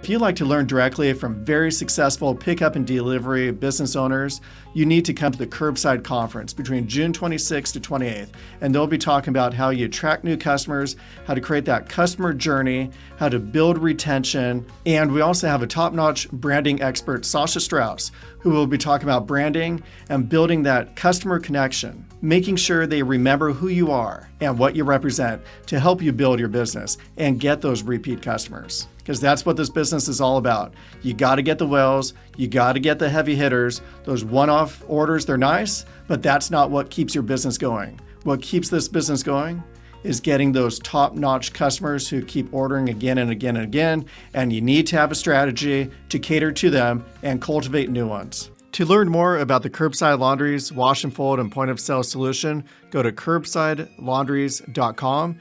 If you'd like to learn directly from very successful pickup and delivery business owners, you need to come to the Curbside Conference between June 26th to 28th. And they'll be talking about how you attract new customers, how to create that customer journey, how to build retention. And we also have a top-notch branding expert, Sasha Strauss, who will be talking about branding and building that customer connection, making sure they remember who you are and what you represent to help you build your business and get those repeat customers. Because that's what this business is all about. You got to get the whales, you got to get the heavy hitters. Those one-off orders, they're nice, but that's not what keeps your business going. What keeps this business going is getting those top-notch customers who keep ordering again and again and again, and you need to have a strategy to cater to them and cultivate new ones. To learn more about the Curbside Laundries wash and fold and point of sale solution, go to curbside.2024.com